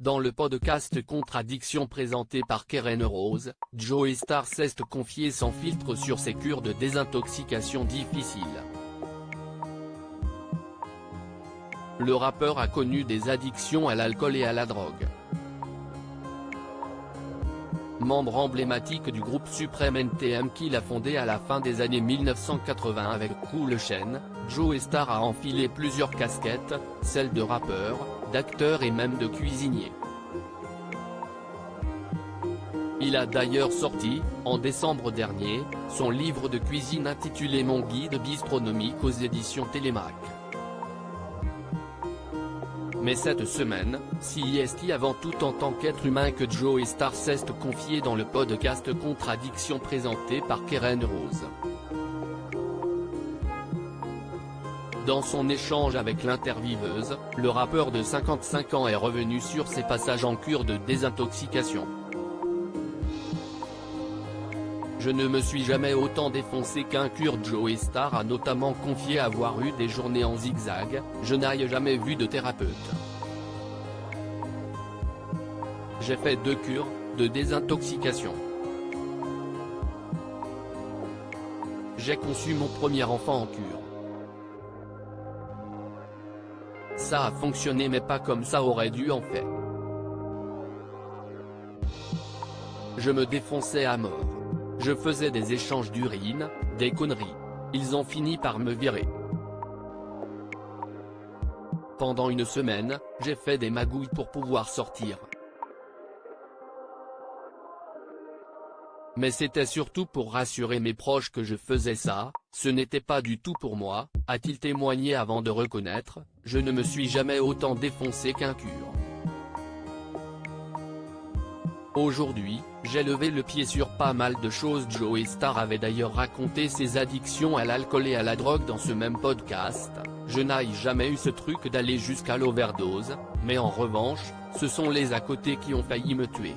Dans le podcast Contradiction présenté par Keren Rose, Joey Starr s'est confié sans filtre sur ses cures de désintoxication difficiles. Le rappeur a connu des addictions à l'alcool et à la drogue. Membre emblématique du groupe suprême NTM qu'il a fondé à la fin des années 1980 avec Cool Chain, Joey Starr a enfilé plusieurs casquettes, celles de rappeur, d'acteur et même de cuisinier. Il a d'ailleurs sorti, en décembre dernier, son livre de cuisine intitulé Mon guide bistronomique aux éditions Télémac. Mais cette semaine, c'est avant tout en tant qu'être humain que Joey Starr s'est confié dans le podcast Contradiction présenté par Keren Rose. Dans son échange avec l'intervieweuse, le rappeur de 55 ans est revenu sur ses passages en cure de désintoxication. Je ne me suis jamais autant défoncé qu'un cure. Joey Starr a notamment confié avoir eu des journées en zigzag, je n'ai jamais vu de thérapeute. J'ai fait 2 cures, de désintoxication. J'ai conçu mon premier enfant en cure. Ça a fonctionné mais pas comme ça aurait dû en fait. Je me défonçais à mort. Je faisais des échanges d'urine, des conneries. Ils ont fini par me virer. Pendant une semaine, j'ai fait des magouilles pour pouvoir sortir. Mais c'était surtout pour rassurer mes proches que je faisais ça, ce n'était pas du tout pour moi, a-t-il témoigné avant de reconnaître, je ne me suis jamais autant défoncé qu'un cure. Aujourd'hui, j'ai levé le pied sur pas mal de choses. Joey Starr avait d'ailleurs raconté ses addictions à l'alcool et à la drogue dans ce même podcast. Je n'ai jamais eu ce truc d'aller jusqu'à l'overdose, mais en revanche, ce sont les à côté qui ont failli me tuer.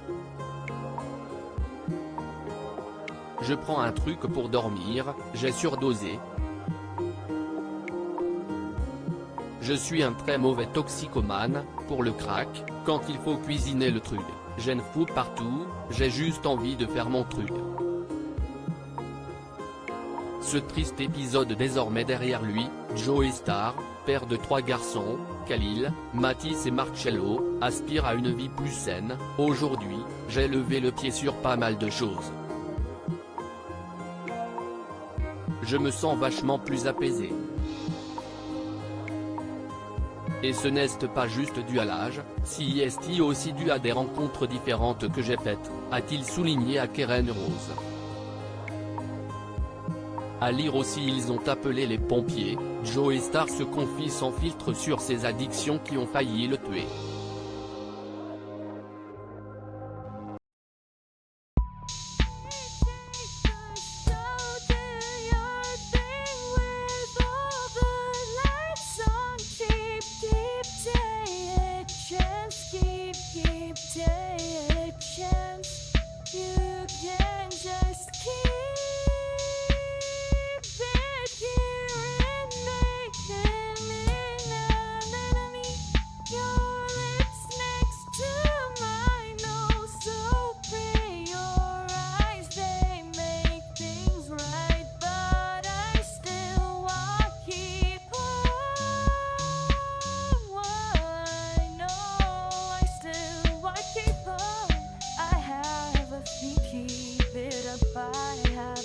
Je prends un truc pour dormir, j'ai surdosé. Je suis un très mauvais toxicomane, pour le crack, quand il faut cuisiner le truc. J'en fous partout, j'ai juste envie de faire mon truc. Ce triste épisode désormais derrière lui, Joey Starr, père de 3 garçons, Khalil, Mathis et Marcello, aspire à une vie plus saine. Aujourd'hui, j'ai levé le pied sur pas mal de choses. Je me sens vachement plus apaisé. Et ce n'est pas juste dû à l'âge, c'est aussi dû à des rencontres différentes que j'ai faites, a-t-il souligné à Keren Rose. À lire aussi ils ont appelé les pompiers, Joey Starr se confie sans filtre sur ses addictions qui ont failli le tuer. Keep it up, I have